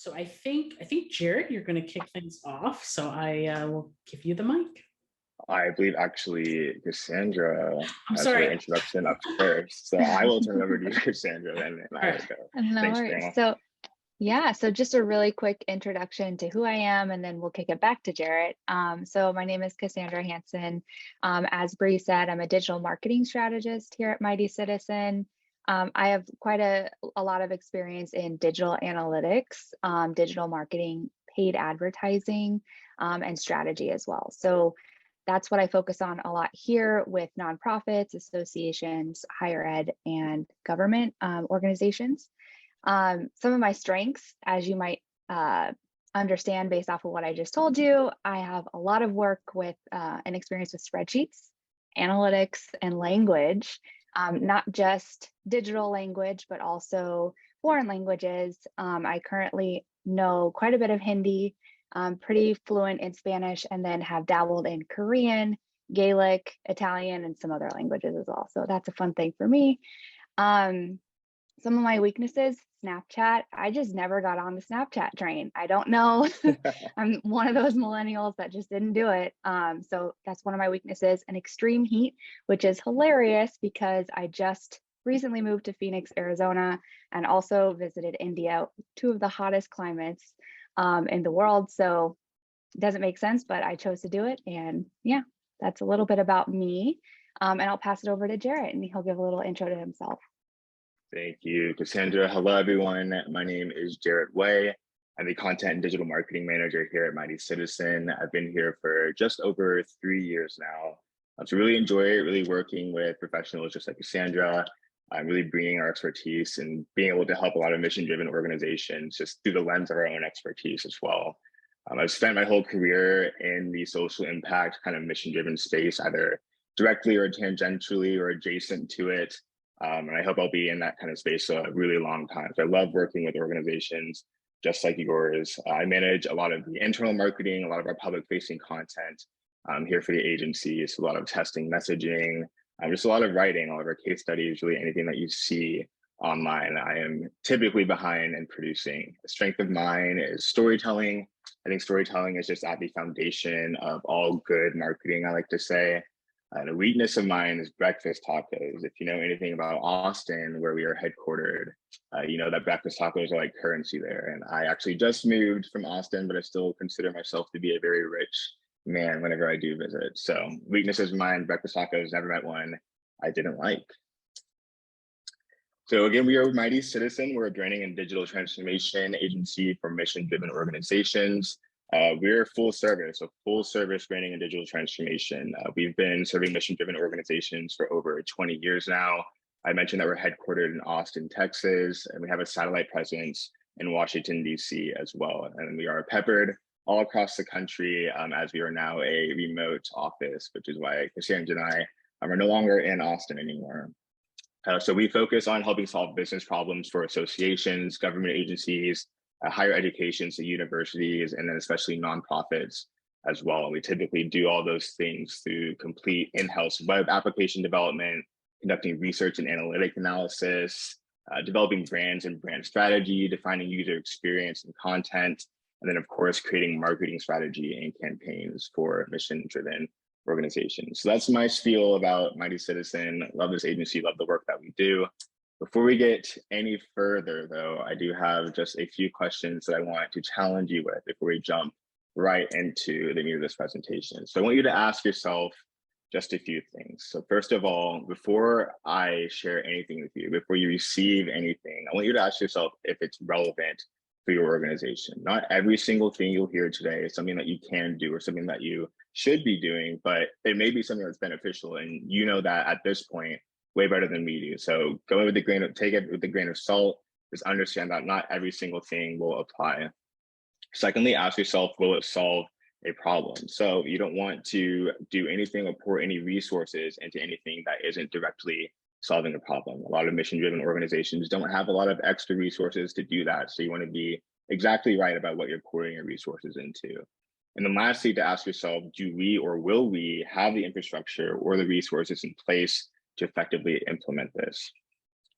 So I think Jarrett, you're going to kick things off. So I will give you the mic. I believe actually Cassandra I'm has her sorry. introduction up first. So I will turn it over to you, Cassandra, and I All will right. go. No Thanks, worries. Grandma. So just a really quick introduction to who I am, and then we'll kick it back to Jarrett. So my name is Cassandra Hansen. As Bree said, I'm a digital marketing strategist here at Mighty Citizen. I have quite a lot of experience in digital analytics, digital marketing, paid advertising, and strategy as well. So that's what I focus on a lot here with nonprofits, associations, higher ed, and government organizations. Some of my strengths, as you might understand based off of what I just told you, I have a lot of work with and experience with spreadsheets, analytics, and language, not just digital language, but also foreign languages. I currently know quite a bit of Hindi, pretty fluent in Spanish, and then have dabbled in Korean, Gaelic, Italian, and some other languages as well. So that's a fun thing for me. Some of my weaknesses, Snapchat. I just never got on the Snapchat train. I don't know. I'm one of those millennials that just didn't do it. So that's one of my weaknesses. And extreme heat, which is hilarious because I just recently moved to Phoenix, Arizona, and also visited India, two of the hottest climates in the world. So it doesn't make sense, but I chose to do it. And yeah, that's a little bit about me. And I'll pass it over to Jarrett, and he'll give a little intro to himself. Thank you, Cassandra. Hello, everyone. My name is Jarrett Way. I'm the Content and Digital Marketing Manager here at Mighty Citizen. I've been here for just over 3 years now. So really enjoy it, really working with professionals just like Cassandra. I'm really bringing our expertise and being able to help a lot of mission-driven organizations just through the lens of our own expertise as well. I've spent my whole career in the social impact kind of mission-driven space, either directly or tangentially or adjacent to it. And I hope I'll be in that kind of space a really long time. So I love working with organizations just like yours. I manage a lot of the internal marketing, a lot of our public-facing content here for the agency. It's a lot of testing, messaging, just a lot of writing, all of our case studies, really anything that you see online. I am typically behind and producing. The strength of mine is storytelling. I think storytelling is just at the foundation of all good marketing, I like to say. And a weakness of mine is breakfast tacos. If you know anything about Austin, where we are headquartered, you know that breakfast tacos are like currency there. And I actually just moved from Austin, but I still consider myself to be a very rich man whenever I do visit. So weaknesses of mine, breakfast tacos, never met one I didn't like. So again, we are Mighty Citizen. We're a branding and digital transformation agency for mission-driven organizations. We're full service, so full service branding and digital transformation. We've been serving mission-driven organizations for over 20 years now. I mentioned that we're headquartered in Austin, Texas, and we have a satellite presence in Washington, D.C. as well. And we are peppered all across the country as we are now a remote office, which is why Cassandra and I are no longer in Austin anymore. So we focus on helping solve business problems for associations, government agencies, higher education, so universities, and then especially nonprofits as well. We typically do all those things through complete in-house web application development, conducting research and analytic analysis, developing brands and brand strategy, defining user experience and content, and then of course, creating marketing strategy and campaigns for mission-driven organizations. So that's my spiel about Mighty Citizen. Love this agency, love the work that we do. Before we get any further though, I do have just a few questions that I want to challenge you with before we jump right into the meat of this presentation. So I want you to ask yourself just a few things. So first of all, before I share anything with you, before you receive anything, I want you to ask yourself if it's relevant for your organization. Not every single thing you'll hear today is something that you can do or something that you should be doing, but it may be something that's beneficial. And you know that at this point, way better than we do. So go with the grain of, take it with a grain of salt. Just understand that not every single thing will apply. Secondly, ask yourself, will it solve a problem? So you don't want to do anything or pour any resources into anything that isn't directly solving a problem. A lot of mission-driven organizations don't have a lot of extra resources to do that. So you want to be exactly right about what you're pouring your resources into. And then lastly, to ask yourself, do we or will we have the infrastructure or the resources in place to effectively implement this?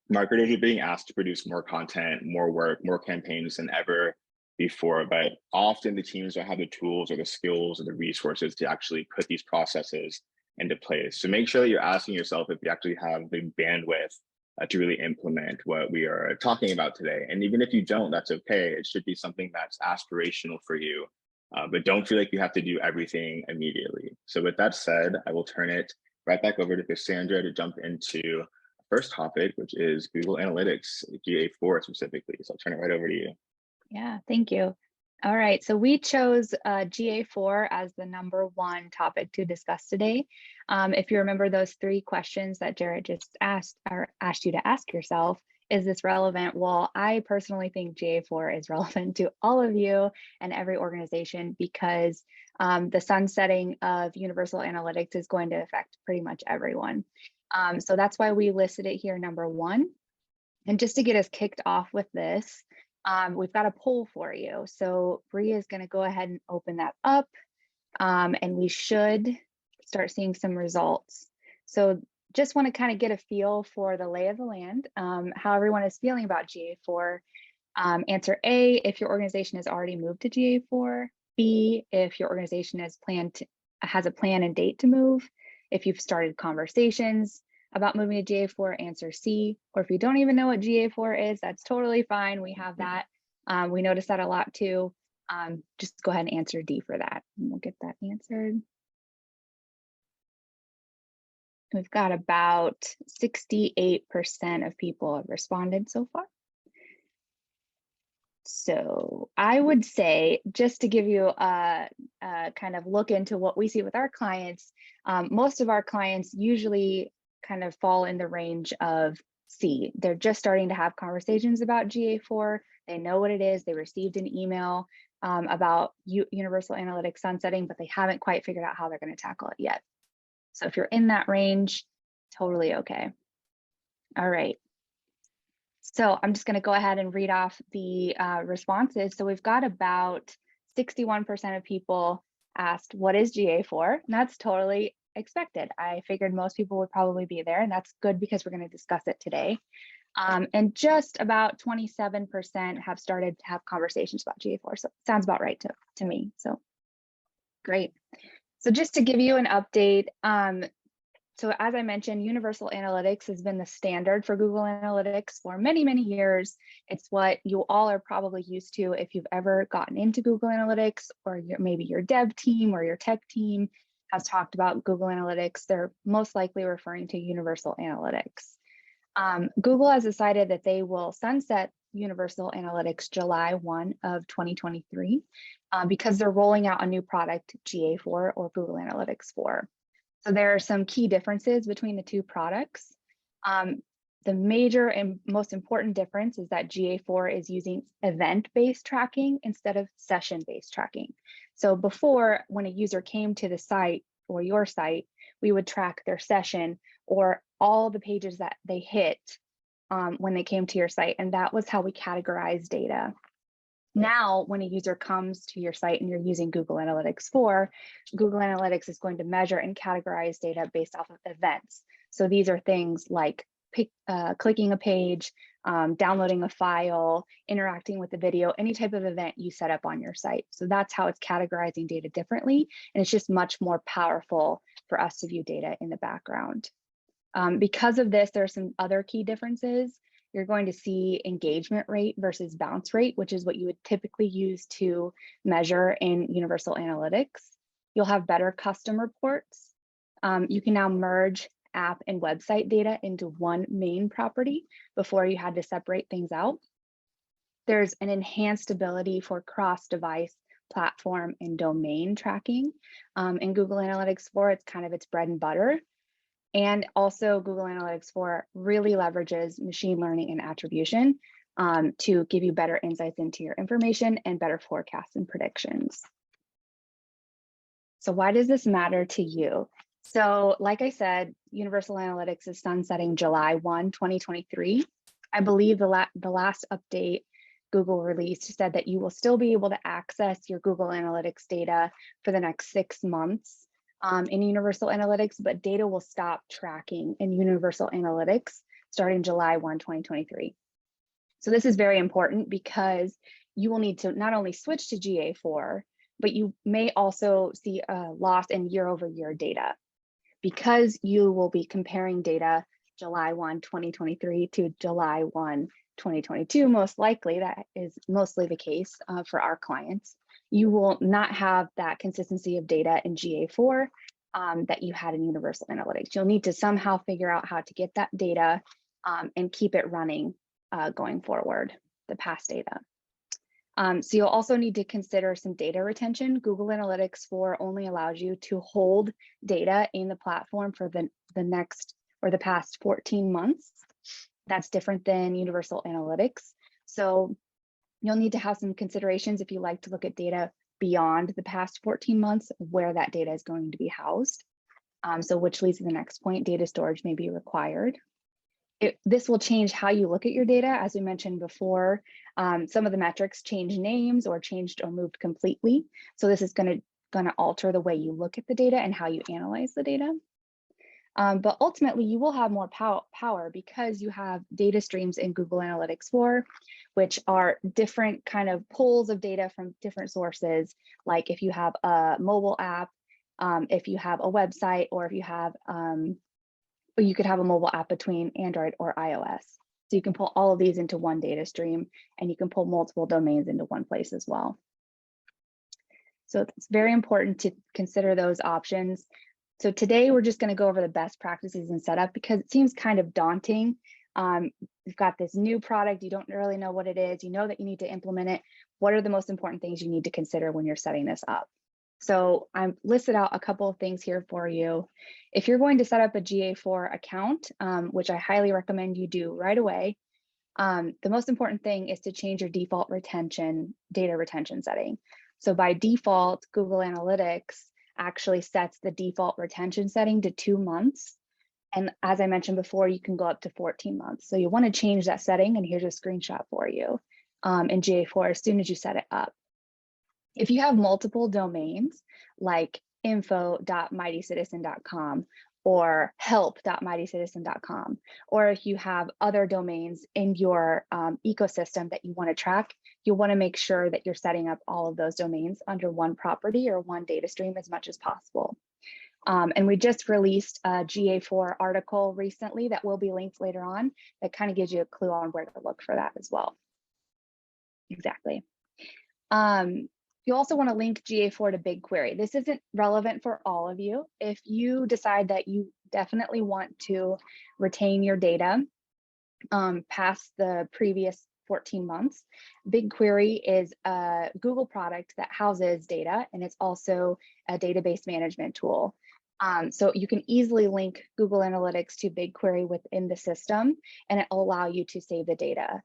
Marketers are being asked to produce more content, more work, more campaigns than ever. before, but often the teams don't have the tools or the skills or the resources to actually put these processes into place. So make sure that you're asking yourself if you actually have the bandwidth to really implement what we are talking about today. And even if you don't, that's okay. It should be something that's aspirational for you, but don't feel like you have to do everything immediately. So with that said, I will turn it right back over to Cassandra to jump into the first topic, which is Google Analytics, GA4 specifically. So I'll turn it right over to you. Yeah, thank you. All right, so we chose GA4 as the #1 topic to discuss today. If you remember those 3 questions that Jarrett just asked you to ask yourself, is this relevant? Well, I personally think GA4 is relevant to all of you and every organization because the sunsetting of universal analytics is going to affect pretty much everyone. So that's why we listed it here #1. And just to get us kicked off with this, we've got a poll for you. So Bree is going to go ahead and open that up, and we should start seeing some results. So just want to kind of get a feel for the lay of the land, how everyone is feeling about GA4. Answer A, if your organization has already moved to GA4. B, if your organization has a plan and date to move. If you've started conversations about moving to GA4, answer C. Or if you don't even know what GA4 is, that's totally fine. We have that. We notice that a lot too. Just go ahead and answer D for that, and we'll get that answered. We've got about 68% of people have responded so far. So I would say, just to give you a kind of look into what we see with our clients, most of our clients usually kind of fall in the range of C. They're just starting to have conversations about GA4. They know what it is. They received an email about universal analytics sunsetting, but they haven't quite figured out how they're going to tackle it yet. So if you're in that range, totally okay. All right. So I'm just going to go ahead and read off the responses. So we've got about 61% of people asked, what is GA4? And that's totally expected. I figured most people would probably be there, and that's good because we're going to discuss it today. And just about 27% have started to have conversations about GA4. So it sounds about right to me. So great. So just to give you an update, so as I mentioned, universal analytics has been the standard for Google Analytics for many, many years. It's what you all are probably used to if you've ever gotten into Google Analytics, or maybe your dev team or your tech team has talked about Google Analytics. They're most likely referring to universal analytics. Google has decided that they will sunset universal analytics July 1 of 2023 because they're rolling out a new product, GA4 or Google Analytics 4. So there are some key differences between the two products. The major and most important difference is that GA4 is using event-based tracking instead of session-based tracking. So before, when a user came to the site or your site, we would track their session or all the pages that they hit when they came to your site, and that was how we categorize data. Now, when a user comes to your site and you're using Google Analytics 4, Google Analytics is going to measure and categorize data based off of events. So these are things like clicking a page, downloading a file, interacting with the video, any type of event you set up on your site. So that's how it's categorizing data differently. And it's just much more powerful for us to view data in the background. Because of this, there are some other key differences. You're going to see engagement rate versus bounce rate, which is what you would typically use to measure in universal analytics. You'll have better custom reports. You can now merge app and website data into one main property. Before, you had to separate things out. There's an enhanced ability for cross-device platform and domain tracking. In Google Analytics 4, it's kind of its bread and butter. And also Google Analytics 4 really leverages machine learning and attribution to give you better insights into your information and better forecasts and predictions. So why does this matter to you? So like I said, Universal Analytics is sunsetting July 1, 2023. I believe the last update Google released said that you will still be able to access your Google Analytics data for the next 6 months. In Universal Analytics, but data will stop tracking in Universal Analytics starting July 1, 2023. So this is very important because you will need to not only switch to GA4, but you may also see a loss in year-over-year data because you will be comparing data July 1, 2023 to July 1, 2022, most likely. That is mostly the case for our clients. You will not have that consistency of data in GA4 that you had in Universal Analytics. You'll need to somehow figure out how to get that data and keep it running going forward, the past data. So you'll also need to consider some data retention. Google Analytics 4 only allows you to hold data in the platform for the next or the past 14 months. That's different than Universal Analytics. So you'll need to have some considerations if you like to look at data beyond the past 14 months, where that data is going to be housed. So which leads to the next point, data storage may be required. This will change how you look at your data. As we mentioned before, some of the metrics change names or changed or moved completely. So this is going to alter the way you look at the data and how you analyze the data. But ultimately, you will have more power because you have data streams in Google Analytics 4, which are different kind of pulls of data from different sources. Like if you have a mobile app, if you have a website, or if you have, you could have a mobile app between Android or iOS. So you can pull all of these into one data stream, and you can pull multiple domains into one place as well. So it's very important to consider those options. So today we're just going to go over the best practices and setup because it seems kind of daunting. You've got this new product, you don't really know what it is, you know that you need to implement it. What are the most important things you need to consider when you're setting this up? So I've listed out a couple of things here for you. If you're going to set up a GA4 account, which I highly recommend you do right away, the most important thing is to change your default data retention setting. So by default, Google Analytics actually sets the default retention setting to 2 months. And as I mentioned before, you can go up to 14 months. So you want to change that setting, and here's a screenshot for you in GA4 as soon as you set it up. If you have multiple domains like info.mightycitizen.com or help.mightycitizen.com, or if you have other domains in your ecosystem that you want to track, you want to make sure that you're setting up all of those domains under one property or one data stream as much as possible. And we just released a GA4 article recently that will be linked later on that kind of gives you a clue on where to look for that as well. Exactly. You also want to link GA4 to Bigquery. This isn't relevant for all of you. If you decide that you definitely want to retain your data past the previous 14 months, Bigquery is a Google product that houses data, and it's also a database management tool. So you can easily link Google Analytics to Bigquery within the system, and it will allow you to save the data.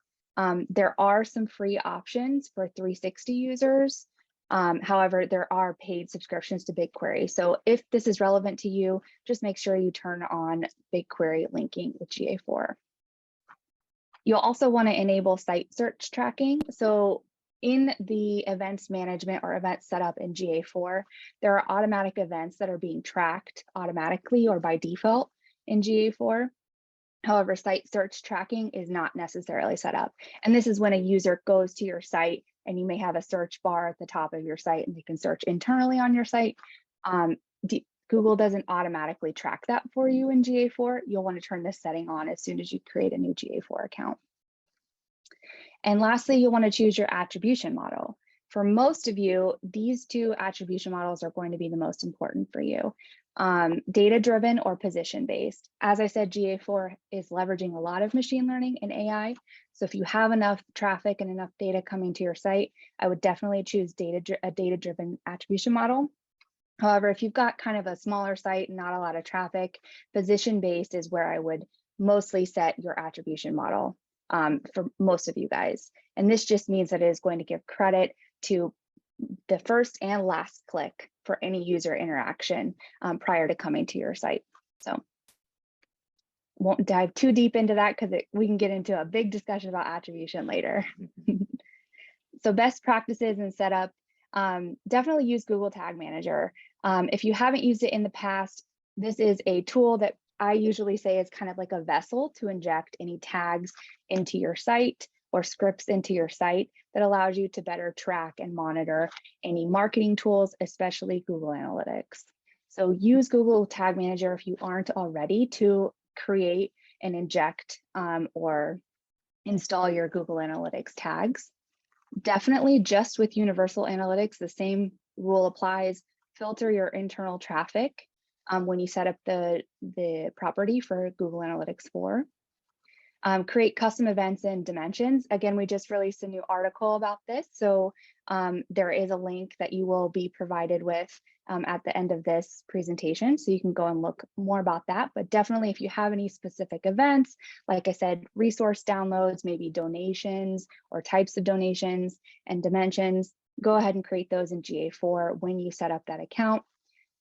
There are some free options for 360 users. However, there are paid subscriptions to Bigquery. So if this is relevant to you, just make sure you turn on Bigquery linking with GA4. You'll also want to enable site search tracking. So in the events management or event setup in GA4, there are automatic events that are being tracked automatically or by default in GA4. However, site search tracking is not necessarily set up. And this is when a user goes to your site and you may have a search bar at the top of your site and they can search internally on your site. Google doesn't automatically track that for you in GA4. You'll want to turn this setting on as soon as you create a new GA4 account. And lastly, you'll want to choose your attribution model. For most of you, these two attribution models are going to be the most important for you. Data-driven or position-based. As I said, GA4 is leveraging a lot of machine learning and AI. So if you have enough traffic and enough data coming to your site, I would definitely choose a data-driven attribution model. However, if you've got kind of a smaller site and not a lot of traffic, position-based is where I would mostly set your attribution model for most of you guys. And this just means that it is going to give credit to the first and last click for any user interaction prior to coming to your site. So won't dive too deep into that because we can get into a big discussion about attribution later. So best practices and setup, definitely use Google Tag Manager. If you haven't used it in the past, this is a tool that I usually say is kind of like a vessel to inject any tags into your site. or scripts into your site that allows you to better track and monitor any marketing tools, especially Google Analytics. So use Google Tag Manager if you aren't already to create and inject or install your Google Analytics tags. Definitely just with Universal Analytics, the same rule applies. Filter your internal traffic when you set up the property for Google Analytics 4. Create custom events and dimensions. Again, we just released a new article about this. So there is a link that you will be provided with at the end of this presentation. So you can go and look more about that. But definitely if you have any specific events, like I said, resource downloads, maybe donations or types of donations and dimensions, go ahead and create those in GA4 when you set up that account.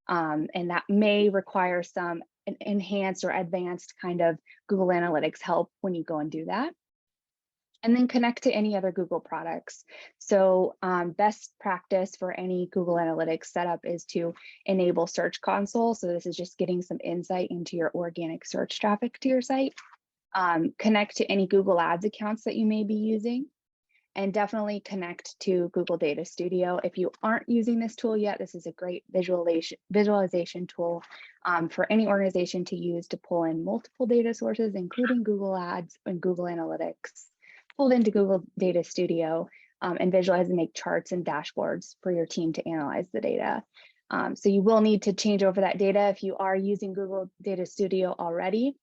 And that may require some enhanced or advanced kind of Google Analytics help when you go and do that. And then connect to any other Google products. So best practice for any Google Analytics setup is to enable Search Console. So this is just getting some insight into your organic search traffic to your site. Connect to any Google Ads accounts that you may be using. And definitely connect to Google Data Studio. If you aren't using this tool yet, this is a great visualization tool for any organization to use to pull in multiple data sources, including Google Ads and Google Analytics, pulled into Google Data Studio and visualize and make charts and dashboards for your team to analyze the data. So you will need to change over that data if you are using Google Data Studio already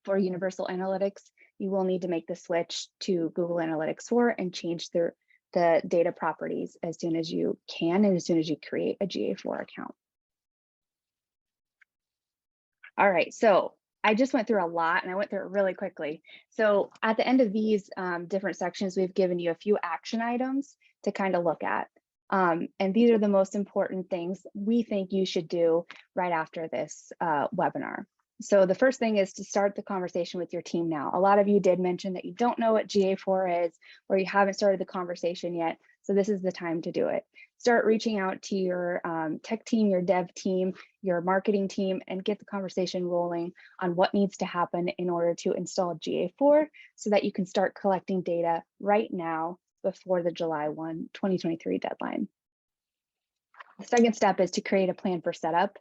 for Universal Analytics. You will need to make the switch to Google Analytics 4 and change the data properties as soon as you can and as soon as you create a GA4 account. All right, so I just went through a lot and I went through it really quickly. So at the end of these different sections, we've given you a few action items to kind of look at. And these are the most important things we think you should do right after this webinar. So the first thing is to start the conversation with your team now. A lot of you did mention that you don't know what GA4 is or you haven't started the conversation yet. So this is the time to do it. Start reaching out to your tech team, your dev team, your marketing team, and get the conversation rolling on what needs to happen in order to install GA4 so that you can start collecting data right now before the July 1, 2023 deadline. The second step is to create a plan for setup.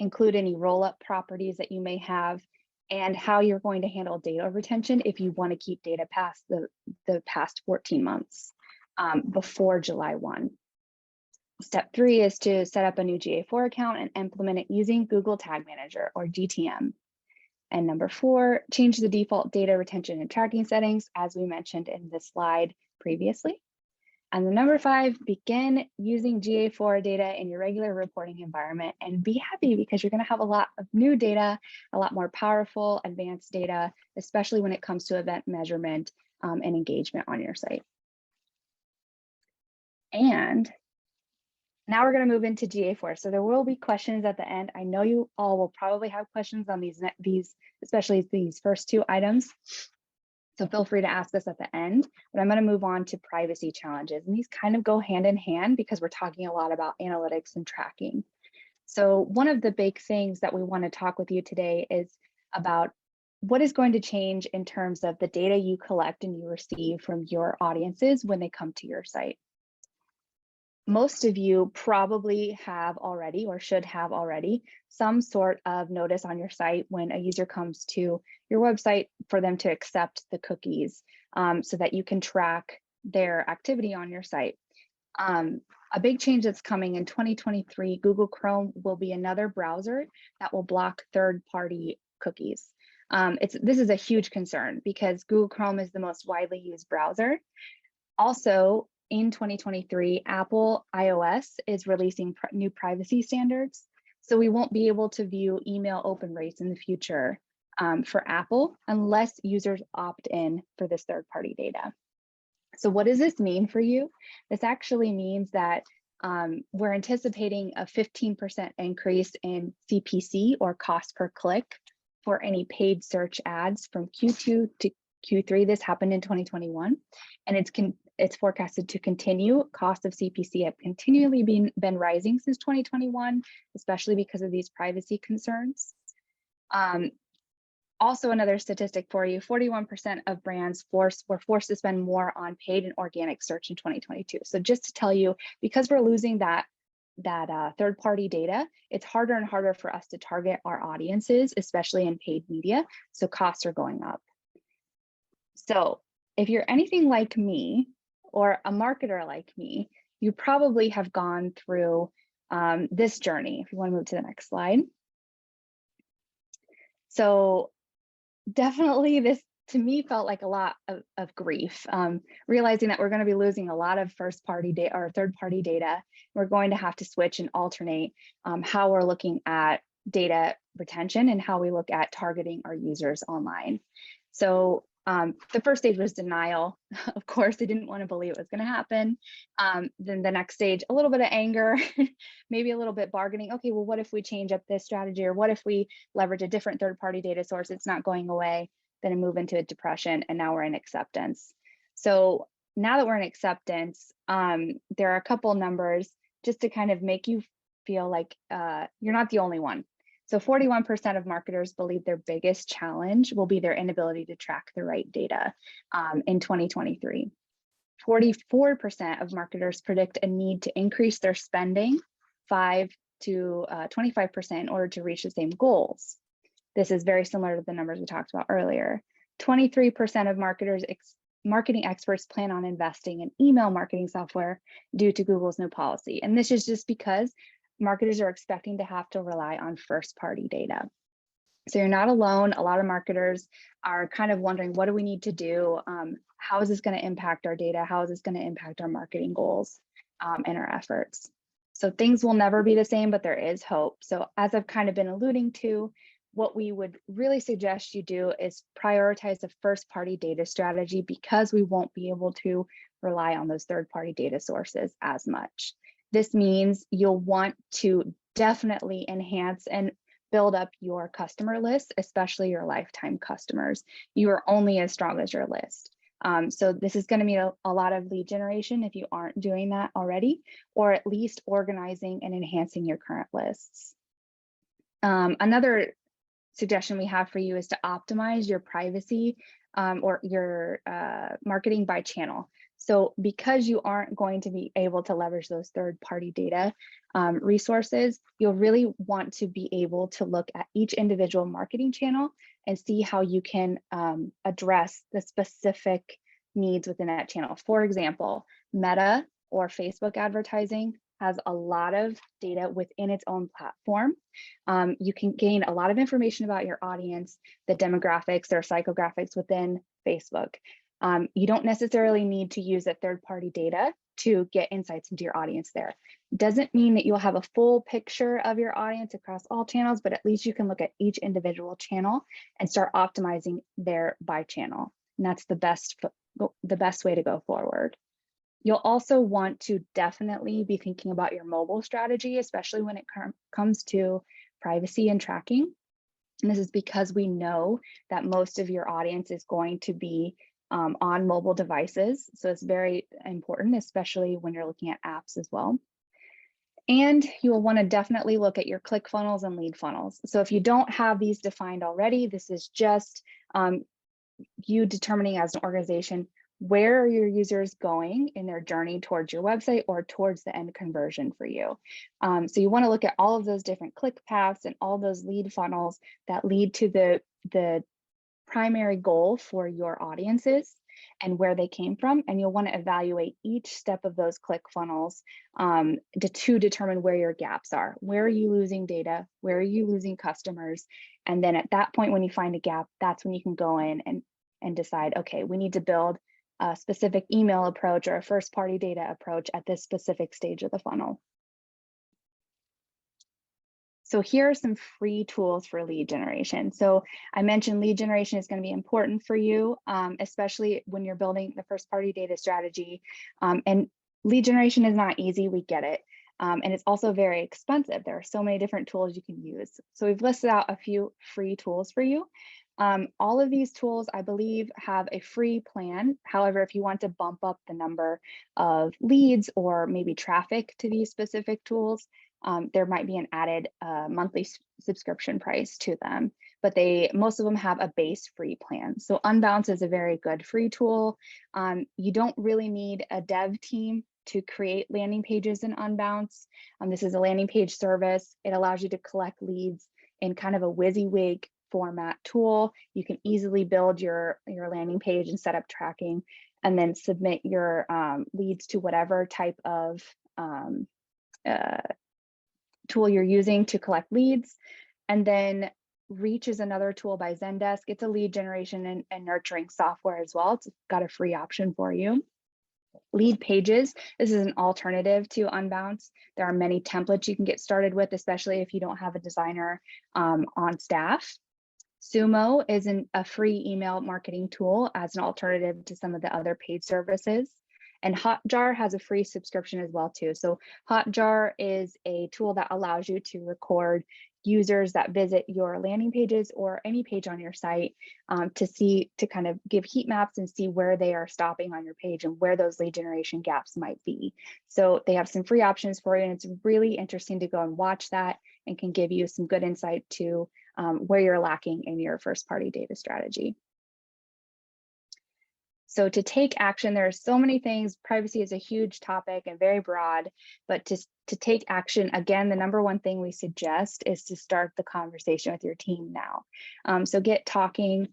Include any roll-up properties that you may have and how you're going to handle data retention if you want to keep data past the past 14 months before July 1. Step 3 is to set up a new GA4 account and implement it using Google Tag Manager or GTM. And number 4, change the default data retention and tracking settings as we mentioned in this slide previously. And the number 5, begin using GA4 data in your regular reporting environment and be happy because you're going to have a lot of new data, a lot more powerful, advanced data, especially when it comes to event measurement and engagement on your site. And now we're going to move into GA4. So there will be questions at the end. I know you all will probably have questions on these, especially these first 2 items. So feel free to ask us at the end, but I'm going to move on to privacy challenges. And these kind of go hand in hand because we're talking a lot about analytics and tracking. So one of the big things that we want to talk with you today is about what is going to change in terms of the data you collect and you receive from your audiences when they come to your site. Most of you probably have already or should have already some sort of notice on your site when a user comes to your website for them to accept the cookies so that you can track their activity on your site. A big change that's coming in 2023, Google Chrome will be another browser that will block third-party cookies. This is a huge concern because Google Chrome is the most widely used browser. Also, in 2023, Apple iOS is releasing new privacy standards. So we won't be able to view email open rates in the future for Apple unless users opt in for this third-party data. So what does this mean for you? This actually means that we're anticipating a 15% increase in CPC or cost per click for any paid search ads from Q2 to Q3. This happened in 2021, and it's forecasted to continue. Cost of CPC have continually been rising since 2021, especially because of these privacy concerns. Also, another statistic for you, 41% of brands were forced to spend more on paid and organic search in 2022. So just to tell you, because we're losing that third-party data, it's harder and harder for us to target our audiences, especially in paid media. So costs are going up. So if you're anything like me or a marketer like me, you probably have gone through this journey. If you want to move to the next slide. So definitely this to me felt like a lot of grief, realizing that we're going to be losing a lot of first-party data or third-party data. We're going to have to switch and alternate how we're looking at data retention and how we look at targeting our users online. So the first stage was denial. Of course, they didn't want to believe it was going to happen. Then the next stage, a little bit of anger, maybe a little bit bargaining. Okay, well, what if we change up this strategy, or what if we leverage a different third-party data source? It's not going away. Then I move into a depression, and now we're in acceptance. So now that we're in acceptance, there are a couple numbers just to kind of make you feel like you're not the only one. So 41% of marketers believe their biggest challenge will be their inability to track the right data in 2023. 44% of marketers predict a need to increase their spending 5 to 25% in order to reach the same goals. This is very similar to the numbers we talked about earlier. 23% of marketing experts plan on investing in email marketing software due to Google's new policy. And this is just because marketers are expecting to have to rely on first-party data. So you're not alone. A lot of marketers are kind of wondering, what do we need to do? How is this going to impact our data? How is this going to impact our marketing goals and our efforts? So things will never be the same, but there is hope. So as I've kind of been alluding to, what we would really suggest you do is prioritize the first-party data strategy, because we won't be able to rely on those third-party data sources as much. This means you'll want to definitely enhance and build up your customer list, especially your lifetime customers. You are only as strong as your list. So this is going to mean a lot of lead generation if you aren't doing that already, or at least organizing and enhancing your current lists. Another suggestion we have for you is to optimize your privacy or your marketing by channel. So because you aren't going to be able to leverage those third-party data resources, you'll really want to be able to look at each individual marketing channel and see how you can address the specific needs within that channel. For example, Meta or Facebook advertising has a lot of data within its own platform. You can gain a lot of information about your audience, the demographics, their psychographics within Facebook. You don't necessarily need to use that third-party data to get insights into your audience there. Doesn't mean that you'll have a full picture of your audience across all channels, but at least you can look at each individual channel and start optimizing there by channel. And that's the best way to go forward. You'll also want to definitely be thinking about your mobile strategy, especially when it comes to privacy and tracking. And this is because we know that most of your audience is going to be on mobile devices. So it's very important, especially when you're looking at apps as well. And you will want to definitely look at your click funnels and lead funnels. So if you don't have these defined already, this is just you determining as an organization, where are your users going in their journey towards your website or towards the end conversion for you? So you want to look at all of those different click paths and all those lead funnels that lead to the primary goal for your audiences and where they came from. And you'll want to evaluate each step of those click funnels to determine where your gaps are. Where are you losing data? Where are you losing customers? And then at that point, when you find a gap, that's when you can go in and decide, okay, we need to build a specific email approach or a first-party data approach at this specific stage of the funnel. So here are some free tools for lead generation. So I mentioned lead generation is going to be important for you, especially when you're building the first-party data strategy. And lead generation is not easy, we get it. And it's also very expensive. There are so many different tools you can use. So we've listed out a few free tools for you. All of these tools, I believe, have a free plan. However, if you want to bump up the number of leads or maybe traffic to these specific tools, there might be an added monthly subscription price to them. but most of them have a base free plan. So Unbounce is a very good free tool. You don't really need a dev team to create landing pages in Unbounce. This is a landing page service. It allows you to collect leads in kind of a WYSIWYG format tool. You can easily build your landing page and set up tracking, and then submit your leads to whatever type of tool you're using to collect leads. And then Reach is another tool by Zendesk. It's a lead generation and nurturing software as well. It's got a free option for you. Leadpages, this is an alternative to Unbounce. There are many templates you can get started with, especially if you don't have a designer on staff. Sumo is a free email marketing tool as an alternative to some of the other paid services. And Hotjar has a free subscription as well too. So Hotjar is a tool that allows you to record users that visit your landing pages or any page on your site to kind of give heat maps and see where they are stopping on your page and where those lead generation gaps might be. So they have some free options for you, and it's really interesting to go and watch that, and can give you some good insight to where you're lacking in your first party data strategy. So to take action, there are so many things. Privacy is a huge topic and very broad, but to take action, again, the number one thing we suggest is to start the conversation with your team now. So get talking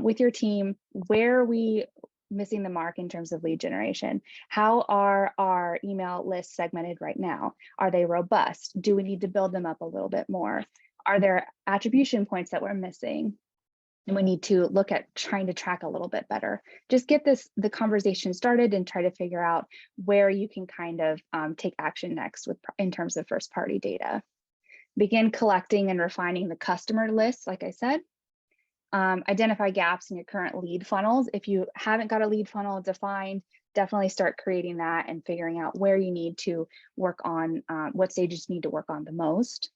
with your team. Where are we missing the mark in terms of lead generation? How are our email lists segmented right now? Are they robust? Do we need to build them up a little bit more? Are there attribution points that we're missing? And we need to look at trying to track a little bit better. Just get the conversation started and try to figure out where you can kind of take action next in terms of first party data. Begin collecting and refining the customer list, like I said. Identify gaps in your current lead funnels. If you haven't got a lead funnel defined, definitely start creating that and figuring out where you need to work on, what stages you need to work on the most.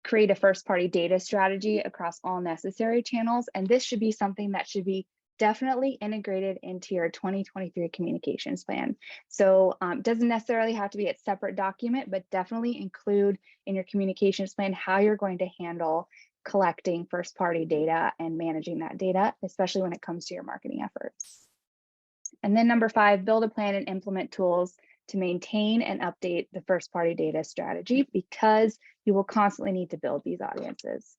Create a first party data strategy across all necessary channels. And this should be something that should be definitely integrated into your 2023 communications plan. So it doesn't necessarily have to be a separate document, but definitely include in your communications plan how you're going to handle collecting first party data and managing that data, especially when it comes to your marketing efforts. And then number 5, build a plan and implement tools to maintain and update the first party data strategy, because you will constantly need to build these audiences.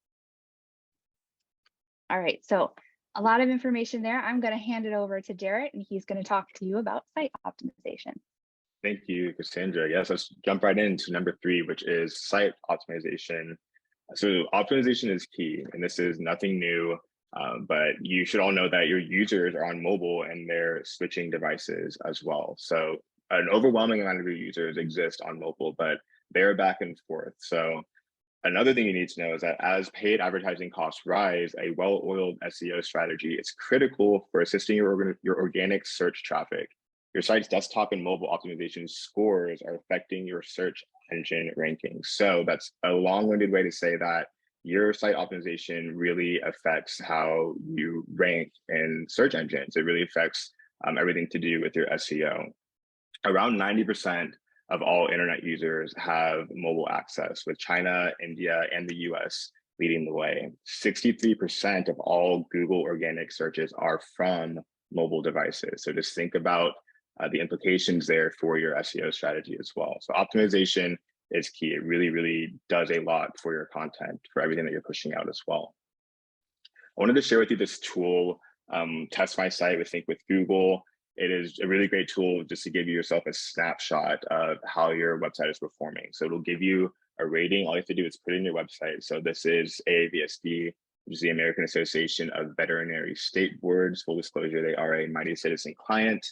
All right, so a lot of information there. I'm going to hand it over to Jarrett, and he's going to talk to you about site optimization. Thank you, Cassandra. Yes, let's jump right into number 3, which is site optimization. So optimization is key, and this is nothing new, but you should all know that your users are on mobile and they're switching devices as well. So an overwhelming amount of your users exist on mobile, but they're back and forth. So another thing you need to know is that as paid advertising costs rise, a well-oiled SEO strategy is critical for assisting your organic search traffic. Your site's desktop and mobile optimization scores are affecting your search engine rankings. So that's a long-winded way to say that your site optimization really affects how you rank in search engines. It really affects everything to do with your SEO. Around 90% of all internet users have mobile access, with China, India, and the US leading the way. 63% of all Google organic searches are from mobile devices. So just think about the implications there for your SEO strategy as well. So optimization is key. It really, really does a lot for your content, for everything that you're pushing out as well. I wanted to share with you this tool, Test My Site with Google. It is a really great tool just to give yourself a snapshot of how your website is performing. So it'll give you a rating. All you have to do is put in your website. So this is AAVSB, which is the American Association of Veterinary State Boards. Full disclosure, they are a Mighty Citizen client.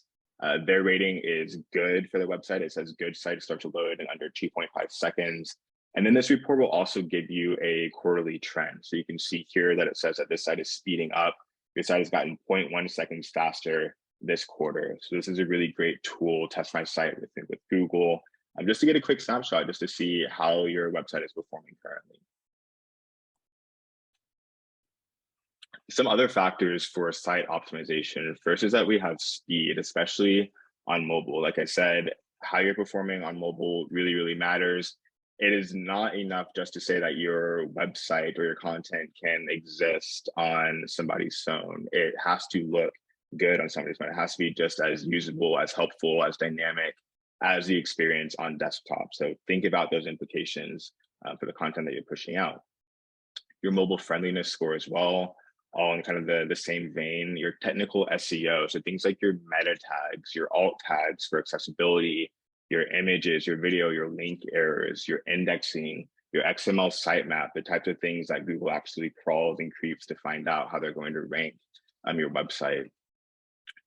Their rating is good for the website. It says good site start to load in under 2.5 seconds. And then this report will also give you a quarterly trend. So you can see here that it says that this site is speeding up. Your site has gotten 0.1 seconds faster this quarter. So this is a really great tool, Test My Site with Google, just to get a quick snapshot, just to see how your website is performing currently. Some other factors for site optimization. First is that we have speed, especially on mobile. Like I said, how you're performing on mobile really, really matters. it is not enough just to say that your website or your content can exist on somebody's phone. It has to look good on somebody's phone. It has to be just as usable, as helpful, as dynamic as the experience on desktop. So think about those implications for the content that you're pushing out. Your mobile friendliness score as well, all in kind of the same vein. Your technical SEO, so things like your meta tags, your alt tags for accessibility, your images, your video, your link errors, your indexing, your XML sitemap, the types of things that Google actually crawls and creeps to find out how they're going to rank on your website.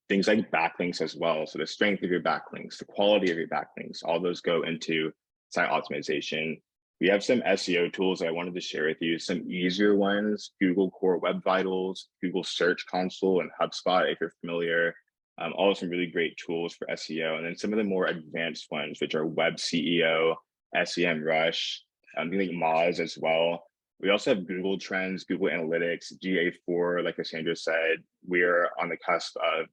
Things like backlinks as well. So the strength of your backlinks, the quality of your backlinks, all those go into site optimization. We have some SEO tools I wanted to share with you, some easier ones, Google Core Web Vitals, Google Search Console, and HubSpot, if you're familiar. All some really great tools for SEO. And then some of the more advanced ones, which are Web CEO, SEMrush, things like Moz as well. We also have Google Trends, Google Analytics, GA4, like Cassandra said. We are on the cusp of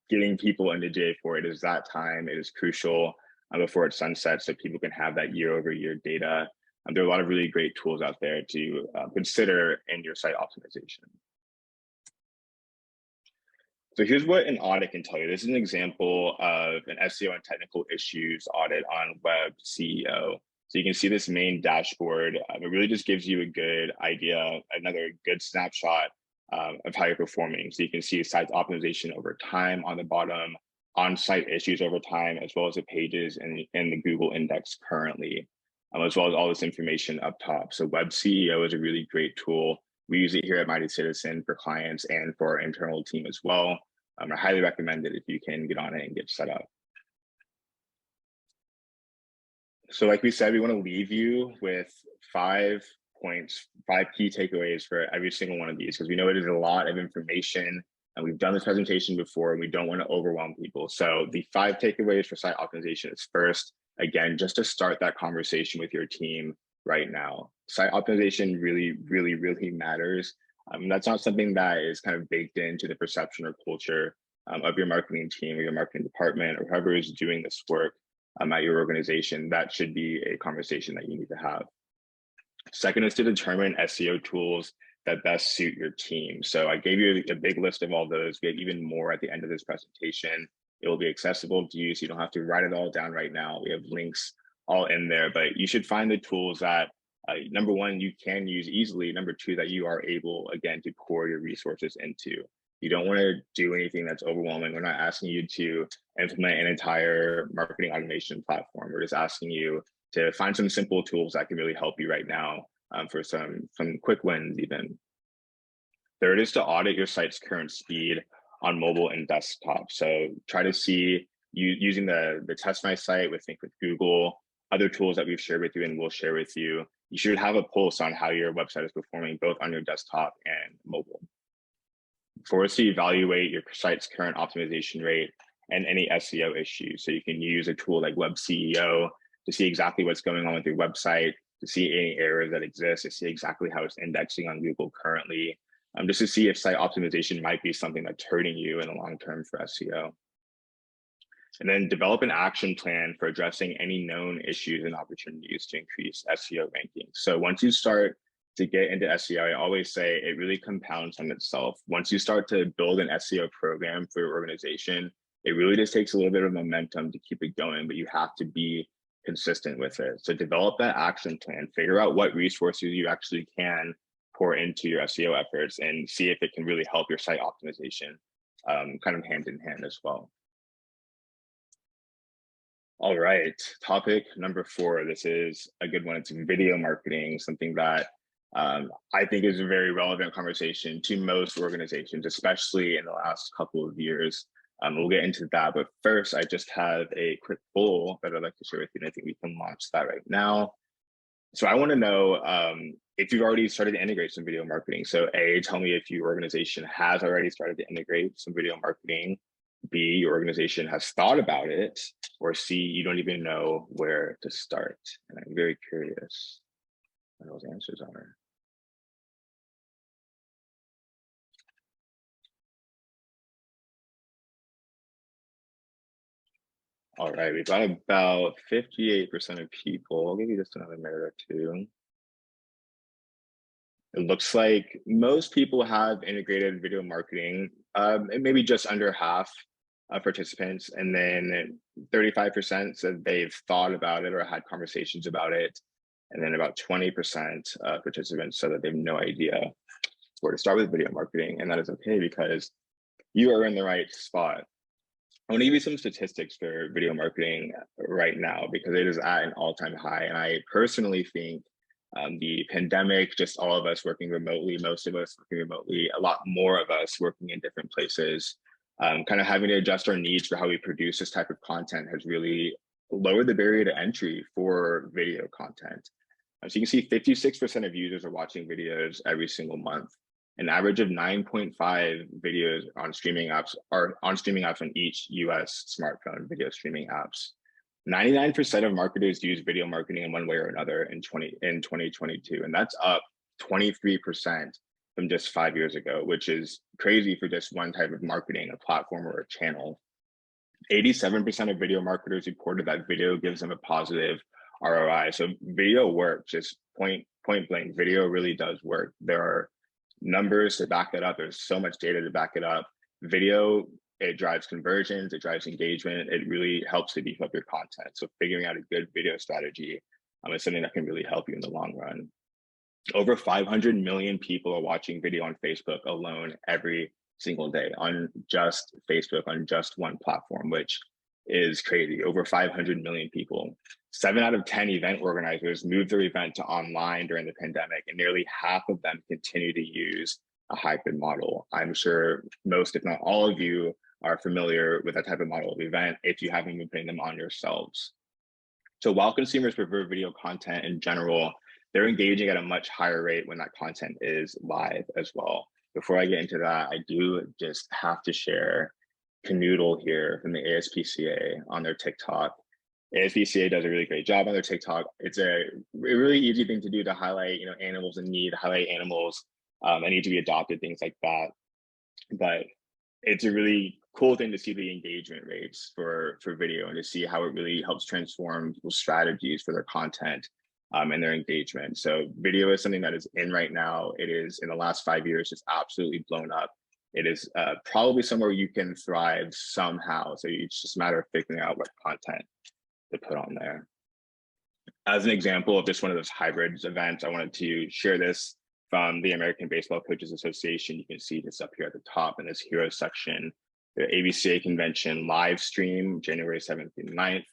getting people into GA4. It is that time, it is crucial before it sunsets so people can have that year-over-year data. There are a lot of really great tools out there to consider in your site optimization. So here's what an audit can tell you. This is an example of an SEO and technical issues audit on Web CEO. So you can see this main dashboard. It really just gives you a good idea, another good snapshot of how you're performing. So you can see site optimization over time on the bottom, on-site issues over time, as well as the pages in the Google index currently, as well as all this information up top. So Web CEO is a really great tool. We use it here at Mighty Citizen for clients and for our internal team as well. I highly recommend it if you can get on it and get set up. So like we said, we want to leave you with 5 points, 5 key takeaways for every single one of these, because we know it is a lot of information and we've done this presentation before and we don't want to overwhelm people. So the 5 takeaways for site optimization is first, again, just to start that conversation with your team right now. Site optimization really, really, really matters. That's not something that is kind of baked into the perception or culture of your marketing team or your marketing department or whoever is doing this work at your organization. That should be a conversation that you need to have. Second is to determine SEO tools that best suit your team. So I gave you a big list of all those. We have even more at the end of this presentation. It will be accessible to you, so you don't have to write it all down right now. We have links all in there, but you should find the tools that number one, you can use easily. Number two, that you are able, again, to pour your resources into. You don't want to do anything that's overwhelming. We're not asking you to implement an entire marketing automation platform. We're just asking you to find some simple tools that can really help you right now for some quick wins even. Third is to audit your site's current speed on mobile and desktop. So try to see using the Test My Site with Google, other tools that we've shared with you and we'll share with you. You should have a pulse on how your website is performing both on your desktop and mobile. Fourth is to evaluate your site's current optimization rate and any SEO issues. So you can use a tool like Web CEO to see exactly what's going on with your website, to see any errors that exist, to see exactly how it's indexing on Google currently, just to see if site optimization might be something that's hurting you in the long term for SEO. And then develop an action plan for addressing any known issues and opportunities to increase SEO rankings. So once you start to get into SEO, I always say it really compounds on itself. Once you start to build an SEO program for your organization, it really just takes a little bit of momentum to keep it going, but you have to be consistent with it. So develop that action plan, figure out what resources you actually can pour into your SEO efforts and see if it can really help your site optimization kind of hand in hand as well. All right, topic number 4. This is a good one. It's video marketing, something that I think is a very relevant conversation to most organizations, especially in the last couple of years. We'll get into that, but first I just have a quick poll that I'd like to share with you, and I think we can launch that right now. So I want to know if you've already started to integrate some video marketing. So A, tell me if your organization has already started to integrate some video marketing. B, your organization has thought about it. Or C, you don't even know where to start. And I'm very curious what those answers are. All right, we've got about 58% of people. I'll give you just another minute or two. It looks like most people have integrated video marketing, and maybe just under half of participants. And then 35% said they've thought about it or had conversations about it. And then about 20% of participants said that they have no idea where to start with video marketing. And that is okay because you are in the right spot. I want to give you some statistics for video marketing right now because it is at an all-time high. And I personally think the pandemic, just all of us working remotely, most of us working remotely, a lot more of us working in different places, kind of having to adjust our needs for how we produce this type of content has really lowered the barrier to entry for video content. So you can see 56% of users are watching videos every single month. An average of 9.5 videos on streaming apps on each US smartphone video streaming apps. 99% of marketers use video marketing in one way or another in 2022, and that's up 23% from just 5 years ago, which is crazy for just one type of marketing, a platform or a channel. 87% of video marketers reported that video gives them a positive ROI. So video works, just point blank, video really does work. There are numbers to back it up. There's so much data to back it up. Video, it drives conversions, it drives engagement. It really helps to beef up your content. So figuring out a good video strategy is something that can really help you in the long run. Over 500 million people are watching video on Facebook alone every single day on just Facebook, on just one platform, which is crazy. Over 500 million people. 7 out of 10 event organizers moved their event to online during the pandemic, and nearly half of them continue to use a hybrid model. I'm sure most, if not all of you, are familiar with that type of model of event if you haven't been putting them on yourselves. So while consumers prefer video content in general, they're engaging at a much higher rate when that content is live as well. Before I get into that, I do just have to share Canoodle here from the ASPCA on their TikTok. ASPCA does a really great job on their TikTok. It's a really easy thing to do to highlight, animals in need, highlight animals that need to be adopted, things like that. But it's a really cool thing to see the engagement rates for video and to see how it really helps transform people's strategies for their content and their engagement. So video is something that is in right now. It is in the last 5 years, just absolutely blown up. It is probably somewhere you can thrive somehow. So it's just a matter of figuring out what content to put on there. As an example of just one of those hybrids events, I wanted to share this from the American Baseball Coaches Association. You can see this up here at the top in this hero section. The ABCA convention live stream January 7th through 9th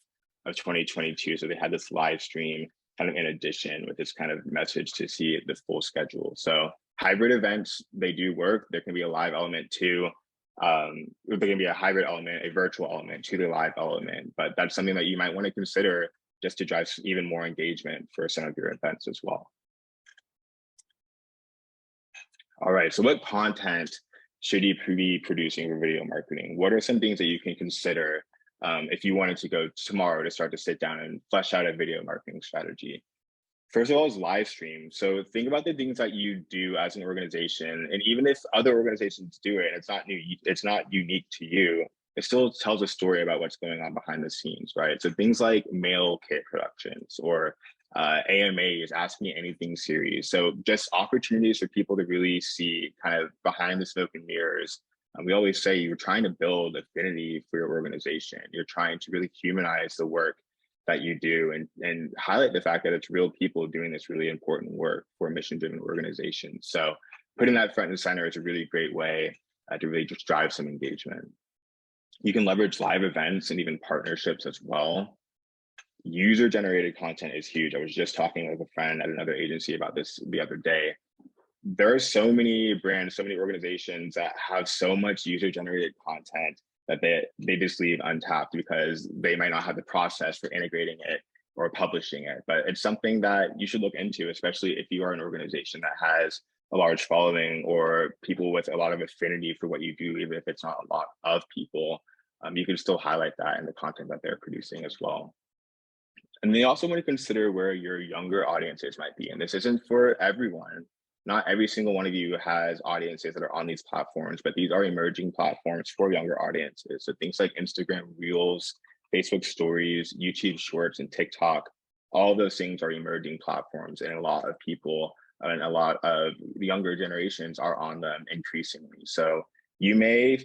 of 2022. So they had this live stream kind of in addition with this kind of message to see the full schedule. So hybrid events, they do work. There can be a live element too. There can be a hybrid element, a virtual element to the live element, but that's something that you might want to consider just to drive even more engagement for some of your events as well. All right, so what content should you be producing for video marketing? What are some things that you can consider if you wanted to go tomorrow to start to sit down and flesh out a video marketing strategy? First of all is live stream. So think about the things that you do as an organization, and even if other organizations do it, it's not unique to you, it still tells a story about what's going on behind the scenes, right? So things like mail kit productions or AMAs, Ask Me Anything series. So just opportunities for people to really see kind of behind the smoke and mirrors. We always say you're trying to build affinity for your organization. You're trying to really humanize the work that you do and highlight the fact that it's real people doing this really important work for a mission-driven organization. So putting that front and center is a really great way to really just drive some engagement. You can leverage live events and even partnerships as well. User-generated content is huge. I was just talking with a friend at another agency about this the other day. There are so many brands, so many organizations that have so much user-generated content that they just leave untapped because they might not have the process for integrating it or publishing it. But it's something that you should look into, especially if you are an organization that has a large following or people with a lot of affinity for what you do, even if it's not a lot of people. You can still highlight that in the content that they're producing as well. And they also want to consider where your younger audiences might be. And this isn't for everyone. Not every single one of you has audiences that are on these platforms, but these are emerging platforms for younger audiences. So things like Instagram Reels, Facebook stories, YouTube shorts, and TikTok, all of those things are emerging platforms, and a lot of people and a lot of the younger generations are on them increasingly. So you may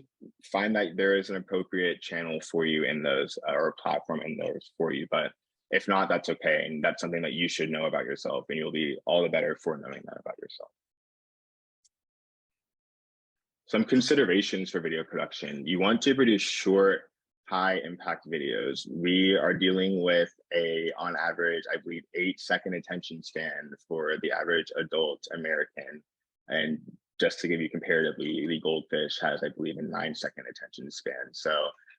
find that there is an appropriate channel for you in those, or platform in those for you, but if not, that's okay. And that's something that you should know about yourself, and you'll be all the better for knowing that about yourself. Some considerations for video production. You want to produce short, high impact videos. We are dealing with on average, I believe, 8-second attention span for the average adult American. And just to give you comparatively, the goldfish has, I believe, a 9-second attention span. So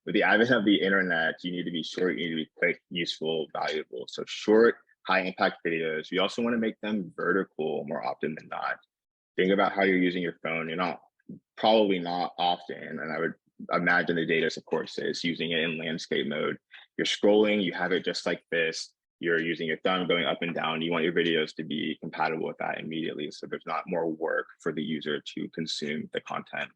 with the advent of the internet, you need to be short, you need to be quick, useful, valuable. So short, high impact videos. We also want to make them vertical more often than not. Think about how you're using your phone. You're probably not often, and I would imagine the data supports this, using it in landscape mode. You're scrolling, you have it just like this, you're using your thumb going up and down. You want your videos to be compatible with that immediately, so there's not more work for the user to consume the content.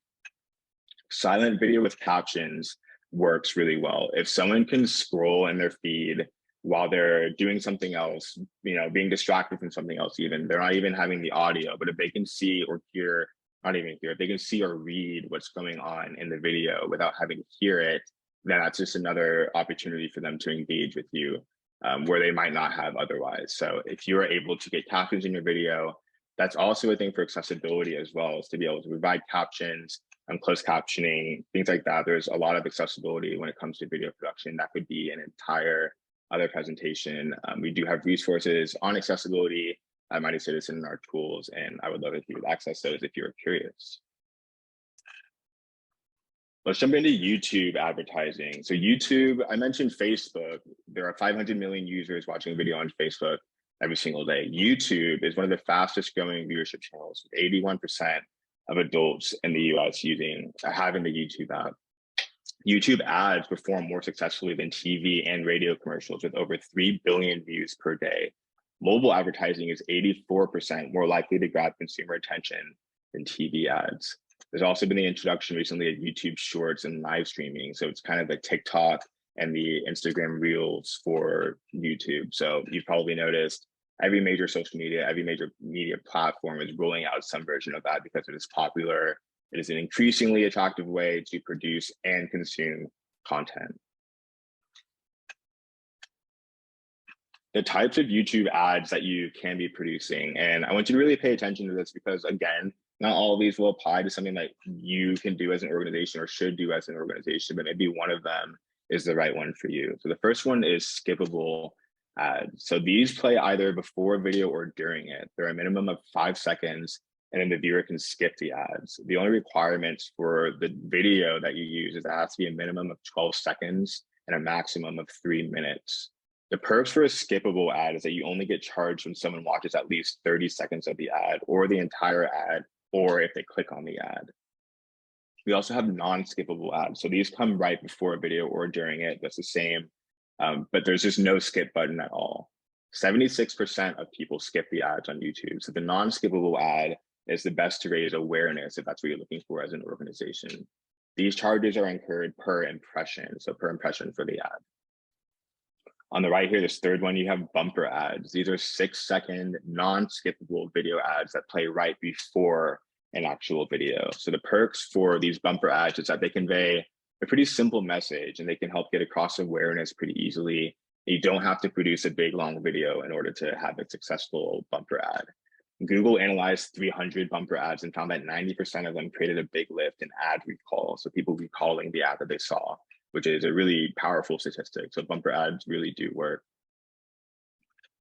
Silent video with captions works really well. If someone can scroll in their feed while they're doing something else, being distracted from something else, even they're not even having the audio, but if they can see or hear, not even hear, if they can see or read what's going on in the video without having to hear it, then that's just another opportunity for them to engage with you where they might not have otherwise. So if you're able to get captions in your video, that's also a thing for accessibility as well, is to be able to provide captions and closed captioning, things like that. There's a lot of accessibility when it comes to video production. That could be an entire other presentation. We do have resources on accessibility at Mighty Citizen in our tools, and I would love if you would access those if you're curious. Let's jump into YouTube advertising. So YouTube, I mentioned Facebook. There are 500 million users watching video on Facebook every single day. YouTube is one of the fastest growing viewership channels, with 81% of adults in the US having the YouTube app. YouTube ads perform more successfully than TV and radio commercials, with over 3 billion views per day. Mobile advertising is 84% more likely to grab consumer attention than TV ads. There's also been the introduction recently of YouTube Shorts and live streaming. So it's kind of the TikTok and the Instagram Reels for YouTube. So you've probably noticed every major social media, every major media platform is rolling out some version of that because it is popular. It is an increasingly attractive way to produce and consume content. The types of YouTube ads that you can be producing. And I want you to really pay attention to this because, again, not all of these will apply to something that you can do as an organization or should do as an organization, but maybe one of them is the right one for you. So the first one is skippable ads. So these play either before video or during it. They're a minimum of 5 seconds, and then the viewer can skip the ads. The only requirements for the video that you use is it has to be a minimum of 12 seconds and a maximum of 3 minutes. The perks for a skippable ad is that you only get charged when someone watches at least 30 seconds of the ad or the entire ad, or if they click on the ad. We also have non-skippable ads. So these come right before a video or during it. That's the same, but there's just no skip button at all. 76% of people skip the ads on YouTube. So the non-skippable ad is the best to raise awareness if that's what you're looking for as an organization. These charges are incurred per impression, so per impression for the ad. On the right here, this third one, you have bumper ads. These are 6-second non-skippable video ads that play right before an actual video. So the perks for these bumper ads is that they convey a pretty simple message and they can help get across awareness pretty easily. You don't have to produce a big long video in order to have a successful bumper ad. Google analyzed 300 bumper ads and found that 90% of them created a big lift in ad recall. So people recalling the ad that they saw, which is a really powerful statistic. So bumper ads really do work.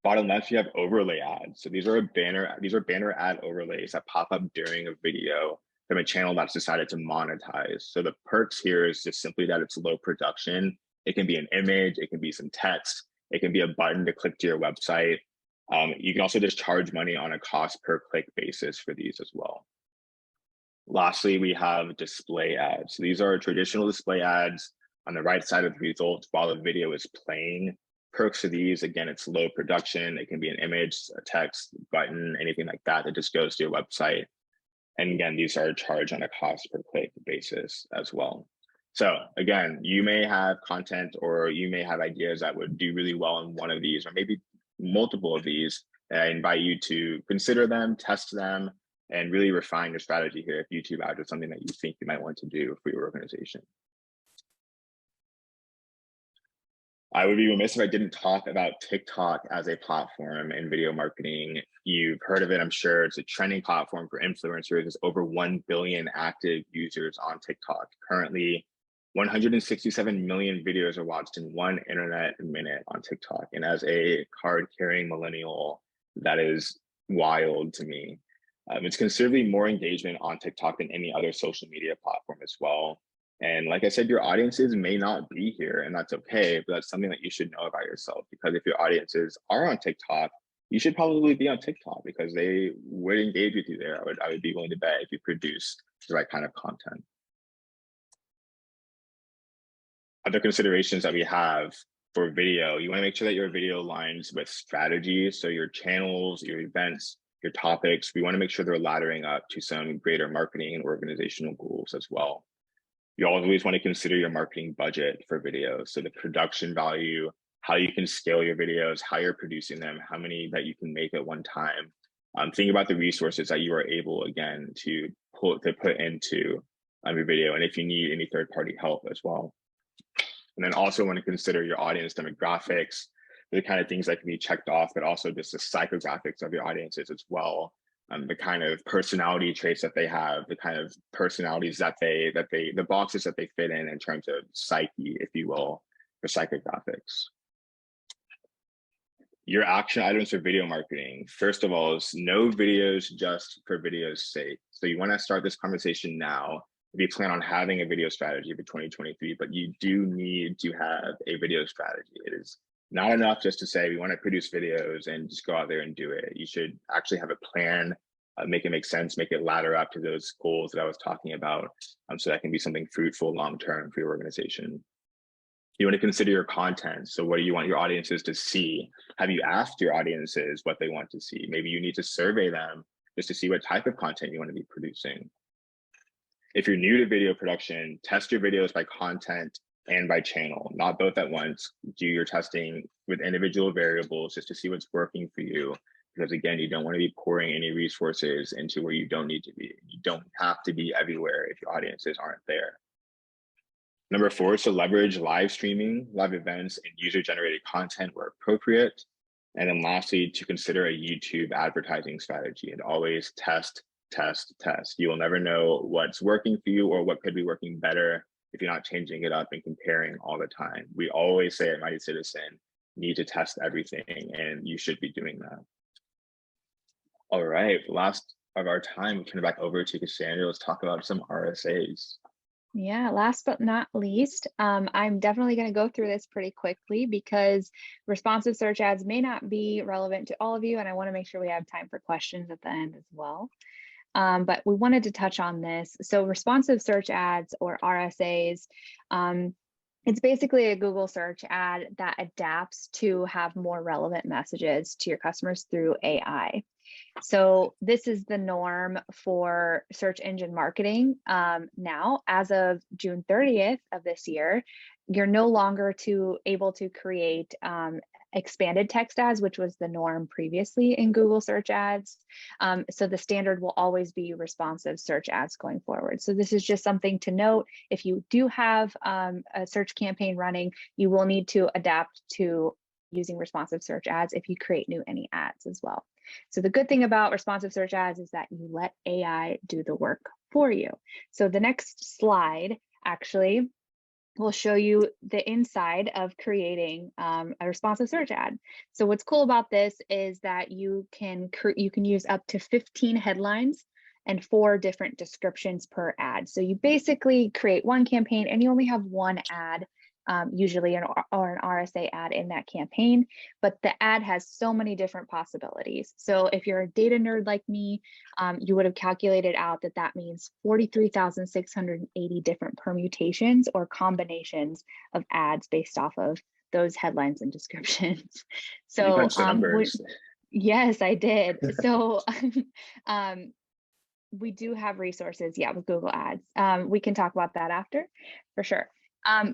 Bottom left, you have overlay ads. So these are banner ad overlays that pop up during a video from a channel that's decided to monetize. So the perks here is just simply that it's low production. It can be an image, it can be some text, it can be a button to click to your website. You can also just charge money on a cost per click basis for these as well. Lastly, we have display ads. So these are traditional display ads on the right side of the results while the video is playing. Perks of these, again, it's low production. It can be an image, a text, button, anything like that that just goes to your website. And again, these are charged on a cost per click basis as well. So again, you may have content or you may have ideas that would do really well in one of these, or maybe multiple of these. And I invite you to consider them, test them, and really refine your strategy here if YouTube ads is something that you think you might want to do for your organization. I would be remiss if I didn't talk about TikTok as a platform in video marketing. You've heard of it, I'm sure. It's a trending platform for influencers. There's over 1 billion active users on TikTok. Currently, 167 million videos are watched in 1 internet minute on TikTok. And as a card-carrying millennial, that is wild to me. It's considerably more engagement on TikTok than any other social media platform as well. And like I said, your audiences may not be here, and that's okay, but that's something that you should know about yourself, because if your audiences are on TikTok, you should probably be on TikTok because they would engage with you there. I would be willing to bet if you produce the right kind of content. Other considerations that we have for video, you want to make sure that your video aligns with strategy. So your channels, your events, your topics, we want to make sure they're laddering up to some greater marketing and organizational goals as well. You always want to consider your marketing budget for videos. So the production value, how you can scale your videos, how you're producing them, how many that you can make at one time. Think about the resources that you are able, again, to put into your video, and if you need any third-party help as well. And then also want to consider your audience demographics, the kind of things that can be checked off, but also just the psychographics of your audiences as well. The kind of personality traits that they have, the kind of personalities the boxes that they fit in terms of psyche, if you will, for psychographics. Your action items for video marketing. First of all, is no videos just for video's sake. So you want to start this conversation now if you plan on having a video strategy for 2023, but you do need to have a video strategy. It is not enough just to say we want to produce videos and just go out there and do it. You should actually have a plan, make it make sense, make it ladder up to those goals that I was talking about, so that can be something fruitful long-term for your organization. You want to consider your content. So what do you want your audiences to see? Have you asked your audiences what they want to see? Maybe you need to survey them just to see what type of content you want to be producing. If you're new to video production, test your videos by content and by channel, not both at once. Do your testing with individual variables just to see what's working for you. Because again, you don't want to be pouring any resources into where you don't need to be. You don't have to be everywhere if your audiences aren't there. Number 4 is to leverage live streaming, live events, and user-generated content where appropriate. And then lastly, to consider a YouTube advertising strategy and always test, test, test. You will never know what's working for you or what could be working better if you're not changing it up and comparing all the time. We always say at Mighty Citizen, need to test everything, and you should be doing that. All right, last of our time, we turn it back over to Cassandra. Let's talk about some RSAs. Yeah, last but not least, I'm definitely going to go through this pretty quickly because responsive search ads may not be relevant to all of you, and I want to make sure we have time for questions at the end as well. But we wanted to touch on this. So responsive search ads, or RSAs, it's basically a Google search ad that adapts to have more relevant messages to your customers through AI. So this is the norm for search engine marketing. Now, as of June 30th of this year, you're no longer able to create expanded text ads, which was the norm previously in Google search ads. So the standard will always be responsive search ads going forward. So this is just something to note. If you do have a search campaign running, you will need to adapt to using responsive search ads if you create any ads as well. So the good thing about responsive search ads is that you let AI do the work for you. So the next slide actually will show you the inside of creating a responsive search ad. So what's cool about this is that you can use up to 15 headlines and 4 different descriptions per ad. So you basically create one campaign and you only have one ad, usually an RSA ad in that campaign, but the ad has so many different possibilities. So if you're a data nerd like me, you would have calculated out that that means 43,680 different permutations or combinations of ads based off of those headlines and descriptions. So you punched the numbers. yes, I did. So we do have resources, yeah, with Google Ads. We can talk about that after, for sure.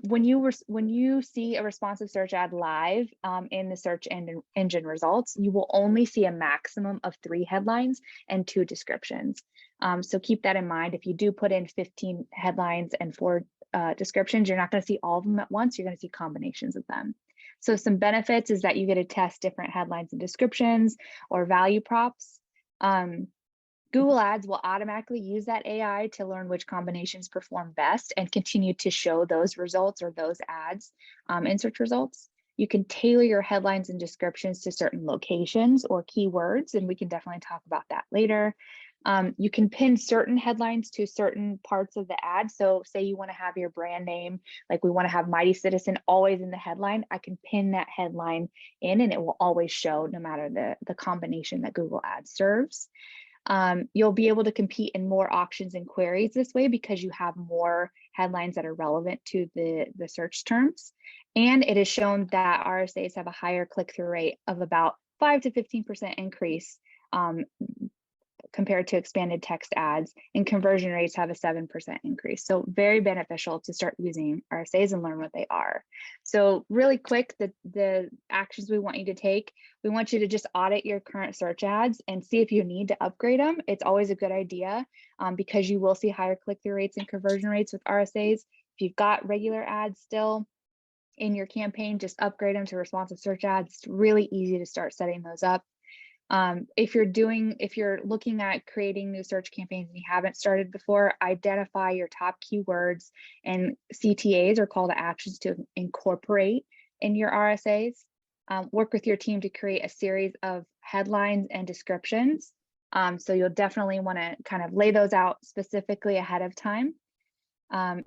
When you see a responsive search ad live in the search engine results, you will only see a maximum of 3 headlines and 2 descriptions. So keep that in mind. If you do put in 15 headlines and 4 descriptions, you're not going to see all of them at once. You're going to see combinations of them. So some benefits is that you get to test different headlines and descriptions or value props. Google Ads will automatically use that AI to learn which combinations perform best and continue to show those results or those ads in search results. You can tailor your headlines and descriptions to certain locations or keywords, and we can definitely talk about that later. You can pin certain headlines to certain parts of the ad. So say you want to have your brand name, like we want to have Mighty Citizen always in the headline, I can pin that headline in and it will always show no matter the combination that Google Ads serves. You'll be able to compete in more auctions and queries this way because you have more headlines that are relevant to the search terms. And it is shown that RSAs have a higher click-through rate of about 5 to 15% increase compared to expanded text ads, and conversion rates have a 7% increase. So very beneficial to start using RSAs and learn what they are. So really quick, the actions we want you to take, we want you to just audit your current search ads and see if you need to upgrade them. It's always a good idea because you will see higher click-through rates and conversion rates with RSAs. If you've got regular ads still in your campaign, just upgrade them to responsive search ads. It's really easy to start setting those up. If you're looking at creating new search campaigns and you haven't started before, identify your top keywords and CTAs or call to actions to incorporate in your RSAs. Work with your team to create a series of headlines and descriptions. So you'll definitely want to kind of lay those out specifically ahead of time.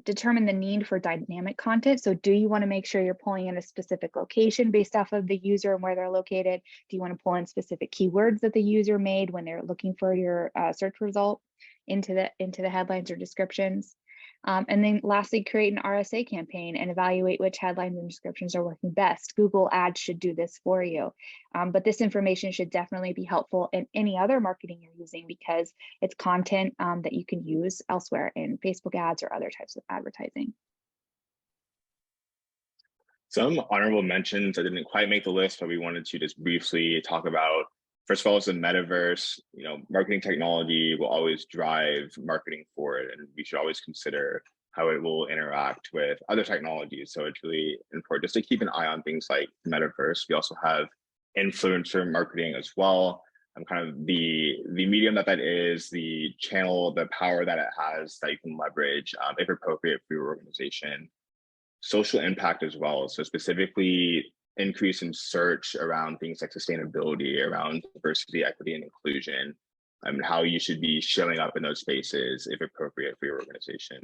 Determine the need for dynamic content. So do you want to make sure you're pulling in a specific location based off of the user and where they're located? Do you want to pull in specific keywords that the user made when they're looking for your search result into the headlines or descriptions? And then lastly, create an RSA campaign and evaluate which headlines and descriptions are working best. Google Ads should do this for you. But this information should definitely be helpful in any other marketing you're using because it's content that you can use elsewhere in Facebook ads or other types of advertising. Some honorable mentions that didn't quite make the list, but we wanted to just briefly talk about. First of all, is the metaverse. Marketing technology will always drive marketing forward, and we should always consider how it will interact with other technologies. So it's really important just to keep an eye on things like metaverse. We also have influencer marketing as well. Kind of the medium that is, the channel, the power that it has that you can leverage if appropriate for your organization. Social impact as well. So specifically, increase in search around things like sustainability, around diversity, equity, and inclusion, and how you should be showing up in those spaces if appropriate for your organization.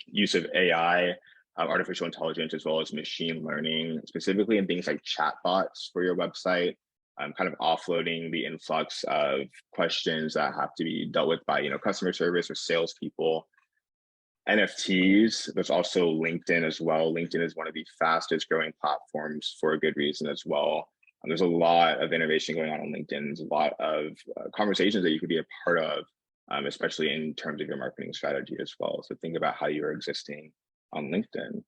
Use of AI, artificial intelligence, as well as machine learning, specifically in things like chatbots for your website, kind of offloading the influx of questions that have to be dealt with by customer service or salespeople. NFTs, there's also LinkedIn as well. LinkedIn is one of the fastest growing platforms for a good reason as well. There's a lot of innovation going on LinkedIn. There's a lot of conversations that you could be a part of, especially in terms of your marketing strategy as well. So think about how you're existing on LinkedIn.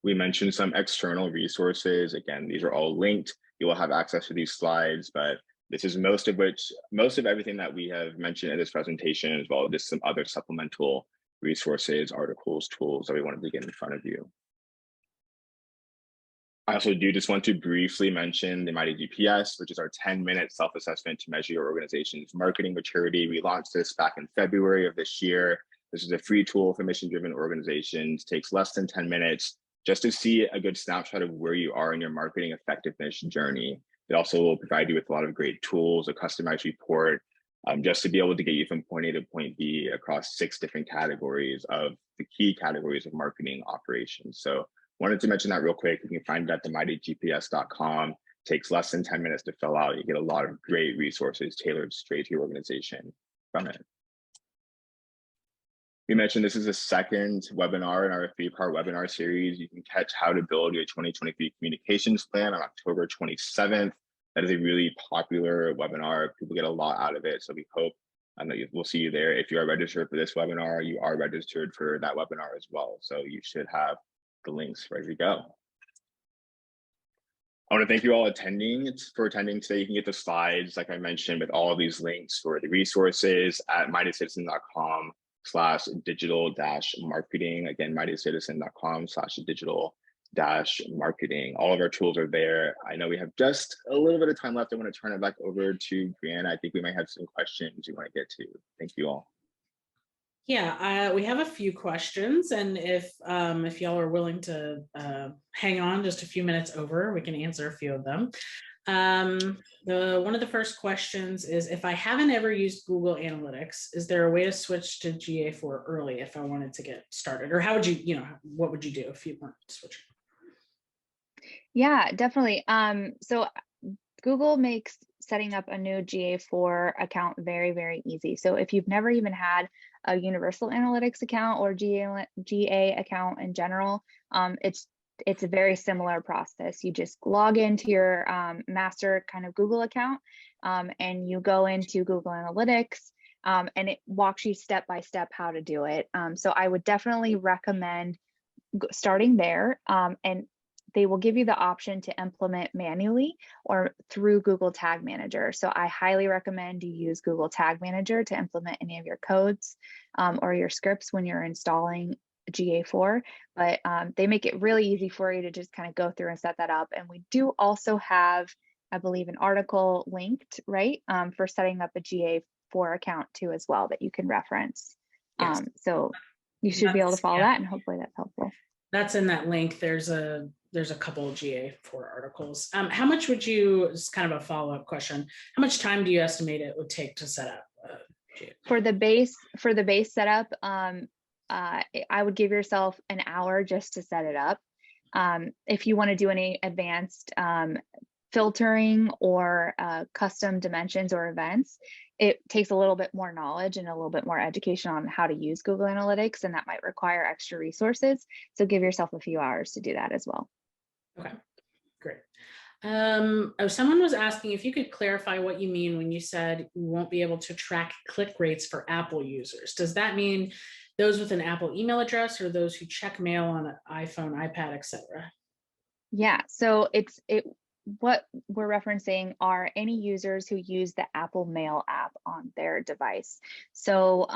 We mentioned some external resources. Again, these are all linked. You will have access to these slides, but this is most of everything that we have mentioned in this presentation, as well as just some other supplemental resources, articles, tools that we wanted to get in front of you. I also do just want to briefly mention the Mighty GPS, which is our 10-minute self-assessment to measure your organization's marketing maturity. We launched this back in February of this year. This is a free tool for mission-driven organizations. It takes less than 10 minutes just to see a good snapshot of where you are in your marketing effectiveness journey. It also will provide you with a lot of great tools, a customized report, just to be able to get you from point A to point B across 6 different categories of the key categories of marketing operations. So wanted to mention that real quick. You can find it at themightygps.com. Takes less than 10 minutes to fill out. You get a lot of great resources tailored straight to your organization from it. We mentioned this is the second webinar in our 3-part webinar series. You can catch how to build your 2023 communications plan on October 27th. That is a really popular webinar. People get a lot out of it. So we hope I know we'll see you there. If you are registered for this webinar, you are registered for that webinar as well. So you should have the links ready to go. I want to thank you all for attending today. You can get the slides, like I mentioned, with all of these links for the resources at mightycitizen.com/digital-marketing. Again, mightycitizen.com/digital-marketing. All of our tools are there. I know we have just a little bit of time left. I want to turn it back over to Brianna. I think we might have some questions you want to get to. Thank you all. Yeah, we have a few questions, and if y'all are willing to hang on just a few minutes over, we can answer a few of them. One of the first questions is, if I haven't ever used Google Analytics, is there a way to switch to GA4 early if I wanted to get started? Or how would you, what would you do if you weren't switching? Yeah, definitely. So Google makes setting up a new GA4 account very, very easy. So if you've never even had a Universal Analytics account or GA account in general, it's a very similar process. You just log into your master kind of Google account, and you go into Google Analytics, and it walks you step by step how to do it. So I would definitely recommend starting there, and they will give you the option to implement manually or through Google Tag Manager. So I highly recommend you use Google Tag Manager to implement any of your codes or your scripts when you're installing GA4. But they make it really easy for you to just kind of go through and set that up. And we do also have, I believe, an article linked, right, for setting up a GA4 account too as well that you can reference. Yes. So you should be able to follow that, and hopefully that's helpful. That's in that link. There's a couple of GA4 articles. How much would you, it's kind of a follow-up question, how much time do you estimate it would take to set up GA4? For the base setup, I would give yourself an hour just to set it up. If you want to do any advanced filtering or custom dimensions or events, it takes a little bit more knowledge and a little bit more education on how to use Google Analytics, and that might require extra resources. So give yourself a few hours to do that as well. Okay, great. Someone was asking if you could clarify what you mean when you said you won't be able to track click rates for Apple users. Does that mean those with an Apple email address or those who check mail on an iPhone, iPad, etc.? Yeah, so what we're referencing are any users who use the Apple Mail app on their device. So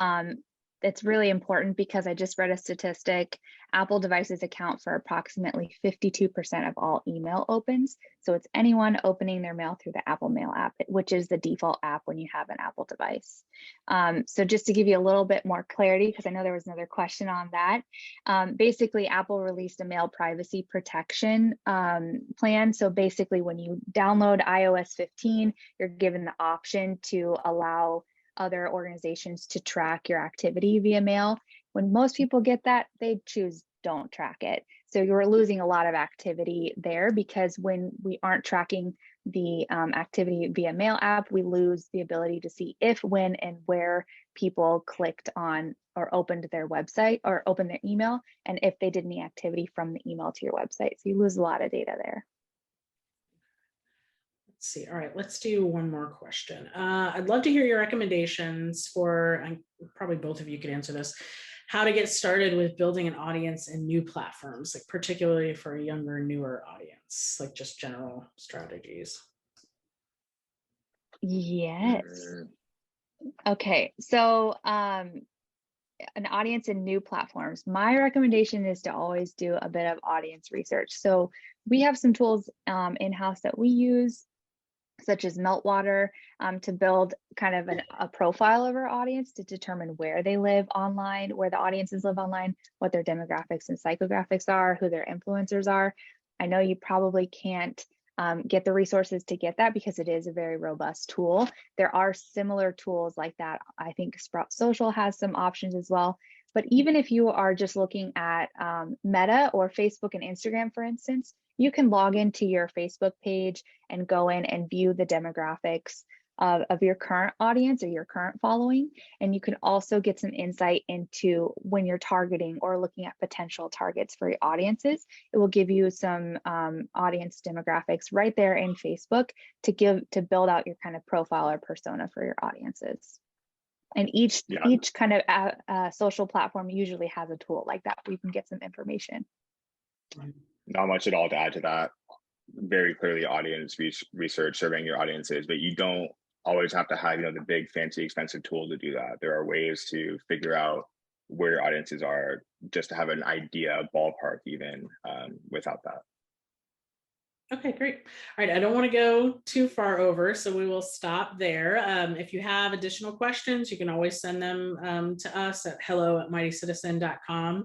it's really important because I just read a statistic. Apple devices account for approximately 52% of all email opens. So it's anyone opening their mail through the Apple Mail app, which is the default app when you have an Apple device. So just to give you a little bit more clarity, because I know there was another question on that. Basically, Apple released a mail privacy protection plan. So basically, when you download iOS 15, you're given the option to allow other organizations to track your activity via mail. When most people get that, they choose don't track it. So you're losing a lot of activity there, because when we aren't tracking the activity via mail app, we lose the ability to see if, when, and where people clicked on or opened their website or opened their email, and if they did any activity from the email to your website. So you lose a lot of data there. Let's see. All right, let's do one more question. I'd love to hear your recommendations for, and probably both of you could answer this, how to get started with building an audience in new platforms, like particularly for a younger, newer audience, like just general strategies. Yes. Okay, so an audience in new platforms. My recommendation is to always do a bit of audience research. So we have some tools in-house that we use, such as Meltwater, to build kind of a profile of our audience to determine where they live online, where the audiences live online, what their demographics and psychographics are, who their influencers are. I know you probably can't get the resources to get that because it is a very robust tool. There are similar tools like that. I think Sprout Social has some options as well. But even if you are just looking at Meta or Facebook and Instagram, for instance, you can log into your Facebook page and go in and view the demographics of your current audience or your current following. And you can also get some insight into when you're targeting or looking at potential targets for your audiences. It will give you some audience demographics right there in Facebook to build out your kind of profile or persona for your audiences. And each Yeah. kind of social platform usually has a tool like that where you can get some information. Not much at all to add to that. Very clearly audience research, surveying your audiences, but you don't always have to have, you know, the big fancy expensive tool to do that. There are ways to figure out where your audiences are, just to have an idea, ballpark even, without that. Okay, great. All right, I don't want to go too far over, so we will stop there. If you have additional questions, you can always send them to us at hello@mightycitizen.com.